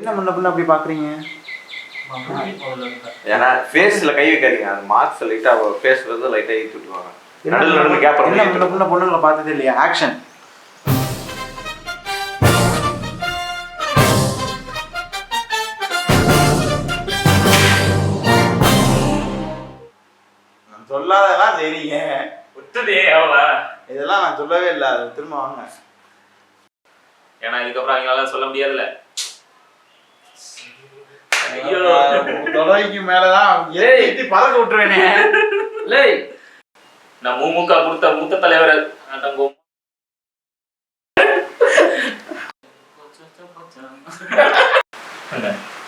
என்ன முன்ன பின்ன அப்படி பாக்குறீங்க? ஏன்னா ஃபேஸ்ல கை வைக்காதீங்க. அந்த மார்க்ஸ் லைட்டா ஃபேஸ்ல இருந்து லைட்டா ஏத்தி விட்டுவாங்க. நடுவுல நடுவுல கேப் என்ன முன்ன பின்ன பொண்ணுங்களை பார்த்ததே இல்லையா? ஆக்ஷன். நான் சொல்லாதெல்லாம் செய்றீங்க. விட்டுதே எவ்வளோ இதெல்லாம் நான் சொல்லவே இல்லை. அது திரும்ப வாங்க. ஏன்னா இதுக்கப்புறம் அவங்களால சொல்ல முடியாதுல்ல. தொலைக்கு மேலதான் ஏத்தி பறக்க விட்டுருவேனே. நான் மூமுக கொடுத்த மூத்த தலைவர் தங்கம்.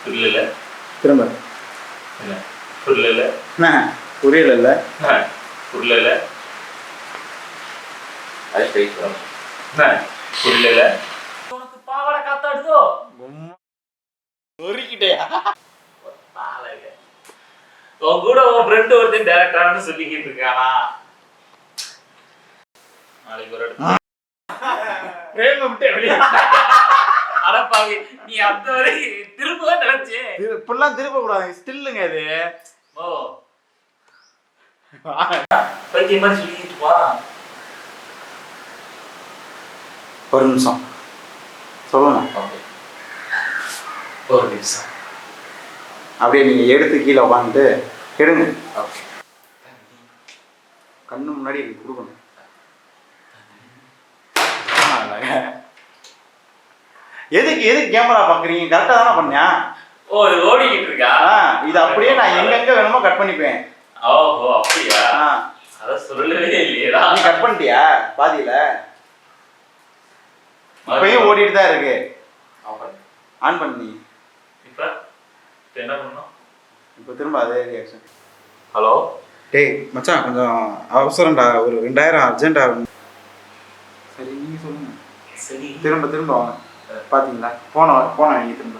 புரியல திரும்ப புரியல புரியல புரியல புரியல. உனக்கு பாவாடை காத்தாடுதோ உன் கூட உன் ஃப்ரெண்ட் ஒருத்தன் டைரக்டரானு சொல்லிக்கிட்டு இருக்கானா? நாளைக்கு ஒரு அடப்பாவி நீ அந்த வரை திருப்பதான் நினைச்சு இப்பெல்லாம் திருப்ப கூடாது. ஸ்டில்லுங்க இது. ஓ பைத்திய மாதிரி சொல்லிக்கிட்டு பா. ஒரு நிமிஷம் சொல்லுங்க. ஒரு நிமிஷம் அப்படியே நீங்க எடுத்து கீழே உட்காந்துட்டு எடுங்க. கண்ணு முன்னாடி எனக்கு கொடுக்கணும். எதுக்கு கேமரா பாக்குறீங்க? கரெக்டா தானே பண்ணா? ஓ இது ஓடிக்கிட்டு இருக்கா? இது அப்படியே நான் எங்க வேணுமோ கட் பண்ணிப்பேன். ஓஹோ அப்படியா? அத சொல்லவே இல்லையா? நீ கட் பண்ணிட்டியா பாதியில? இப்பயும் ஓடிட்டு தான் இருக்கு. ஆன் பண்ணி இப்ப என்ன பண்ணணும்? இப்போ திரும்ப அதே ரியாக்ஷன். ஹலோ டேய் மச்சான் கொஞ்சம் அவசரம்டா. ஒரு 2000 அர்ஜென்ட்டா. சரி நீங்க சொல்லுங்க. சரி திரும்ப வாங்க. பாத்தீங்களா போன நீங்க திரும்ப.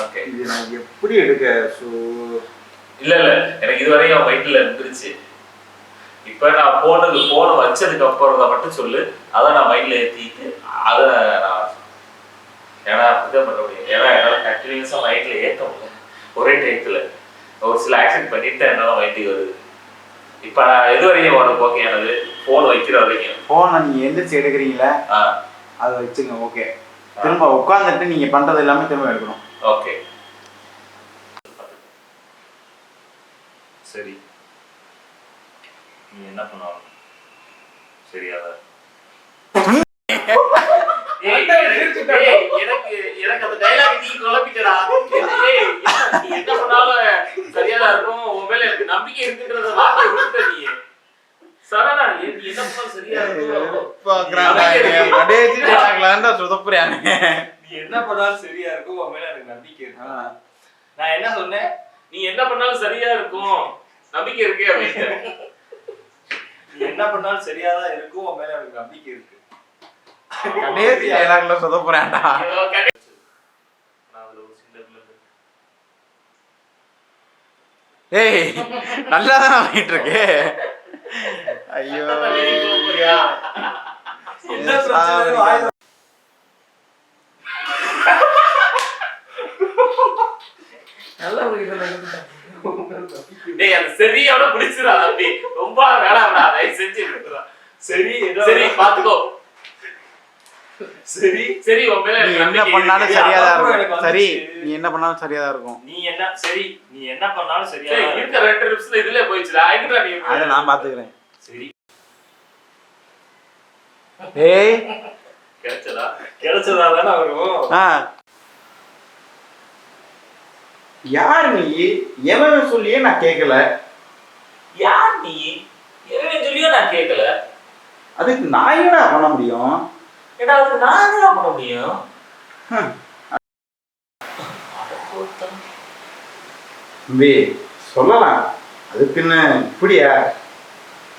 ஓகே இது நான் எப்படி எடுக்க? இல்ல எனக்கு இதுவரையும் வயிற்றுல இருந்துருச்சு. இப்ப நான் போனை வச்சதுக்கு அப்புறம் தான் மட்டும் சொல்லு. அதை நான் மைண்ட்ல ஏத்திட்டு அதை நான் ஏன்னா அப்படிதான் பண்ண முடியும். ஏன்னா என்னால கண்டினியூஸா மைண்ட்ல ஏற்ற முடியல. ஒரே டைத்துல ஒரு சில ஆக்சன் பண்ணிட்டு என்னால மைண்டுக்கு வருது. இப்ப நான் எது வரையும் உனக்கு ஓகே ஆனது? போன் வைக்கிற வரைக்கும். போனை நீங்க எந்திரிச்சு எடுக்கிறீங்களா? அதை வச்சுங்க. ஓகே திரும்ப உட்காந்துட்டு நீங்க பண்றது எல்லாமே திரும்ப எடுக்கணும். ஓகே சரி நீ என்ன பண்ணாலும் சரியா? எனக்கு அந்த டைலாக் நீ குழப்பிட்டடா. நீ என்ன பண்ணாலும் சரியாதான் இருக்கும். உன் மேல எனக்கு நம்பிக்கை இருக்குன்றத வார்த்தை விட்டுட்ட நீ. சரணா நீ என்ன பண்ணாலும் சரியா இருக்கும். நீ என்ன பண்ணாலும் சரியா இருக்கும். உன் மேல எனக்கு நம்பிக்கை இருக்கு. நான் என்ன சொன்னேன்? நீ என்ன பண்ணாலும் சரியா இருக்கும் நம்பிக்கை இருக்கு அப்படின்னு. நீ என்ன பண்ணாலும் சரியாதான் இருக்கும். உன் மேல எனக்கு நம்பிக்கை இருக்கு. கடைசி டயலாக்ல சொதப்புறான்டா. ஏய் நல்லா தான் ஆயிட்டு இருக்கு. ஐயோ என்ன பிரச்சனை? நல்லா டேய் அது சரியோட பிடிச்சிரா தம்பி. ரொம்ப வேணாம்டா தயவு செஞ்சு விட்டுறா. சரி பாத்துக்கோ. சரி உன் மேல நீ என்ன பண்ணாலும் சரியா தான் இருக்கும். சரி நீ என்ன பண்ணாலும் சரியா தான் இருக்கும். நீ என்ன பண்ணாலும் சரியா இருக்க. 2 நிமிஷத்துல இதுல போயிடுச்சுடா. ஐக்குடா நீ. அத நான் பாத்துக்கறேன். சரி ஏய் கிடைச்சதா தான வரும். யார் நீ? எவன் சொல்லியே நான் கேட்கல. யார் நீ? எவன் சொல்லியே நான் கேட்கல. அதுக்கு நான் என்ன பண்ண முடியும்? ஏடா அதுக்கு நான் என்ன பண்ண முடியும்? தம்பி சொல்லலாம். அதுக்குன்னு இப்படியா?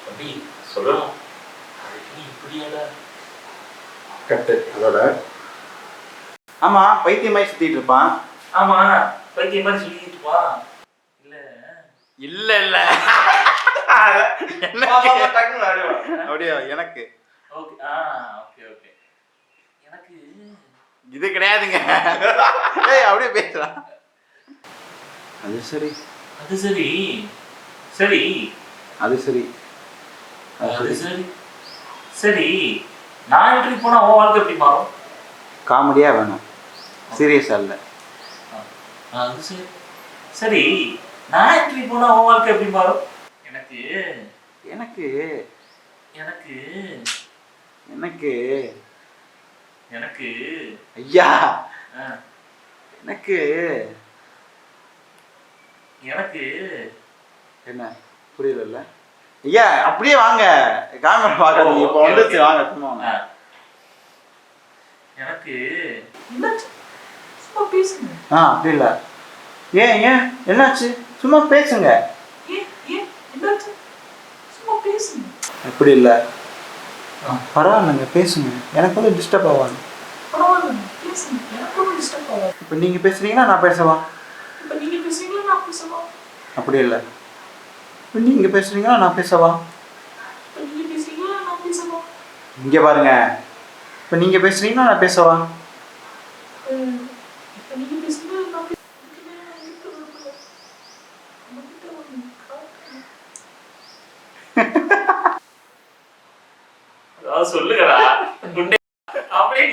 தம்பி சொல்லலாம். அதுக்கு இப்படியாடா கட்டு அதோட. ஆமா பைத்தியமாய் சுத்திட்டு இருப்பான். ஆமா பைத்தியம் மாதிரி சொல்லிட்டு வா. இல்ல அப்படியா? எனக்கு ஓகே ஓகே எனக்கு இது கிடையாதுங்க. ஏய் அப்படியே பேசலாம். அது சரி அது சரி சரி அது சரி அது சரி சரி. நான் இன்டர்வியூ போனா உன் வாழ்க்கை எப்படி மாறும்? காமெடியாக வேணும், சீரியஸாக இல்லை. அது சரி சரி. நான் இன்டர்வியூ போனா உன் வாழ்க்கை எப்படி மாறும்? எனக்கு எனக்கு எனக்கு எனக்கு எனக்கு ஐயா ஆ, எனக்கு எனக்கு என்ன புரியல ஐயா? அப்படியே வாங்க, கேமரா பார்க்காதீங்க. இப்போ வந்துச்சு, வாங்க சும்மா வாங்க. ஆ, எனக்கு என்னாச்சு? சும்மா பேசுங்க. அப்படி இல்லை. ஏன் ஏன் என்னாச்சு? சும்மா பேசுங்க. ஏன் ஏன் என்னாச்சு? சும்மா பேசுங்க. அப்படி இல்லை, பரவாயில்லைங்க பேசுங்க. எனக்கு வந்து டிஸ்டர்ப் ஆவாங்க. பரவாயில்ல பேசுங்க. எனக்கு ஒன்றும் டிஸ்டர்ப் ஆகாது. இப்போ நீங்கள் பேசுறீங்கன்னா நான் பேசவா? இப்போ நீங்கள் பேசுறீங்களா நான் பேசவா? அப்படி இல்லை, இப்போ நீங்கள் பேசுறீங்கன்னா நான் பேசவா? இப்போ நீங்கள் பேசுறீங்களா நான் பேசவா? இங்கே பாருங்க, இப்போ நீங்கள் பேசுறீங்கன்னா நான் பேசவா? இப்போ நீங்கள் பேசுறீங்களா நான் சொல்லுங்கடா. அப்படியே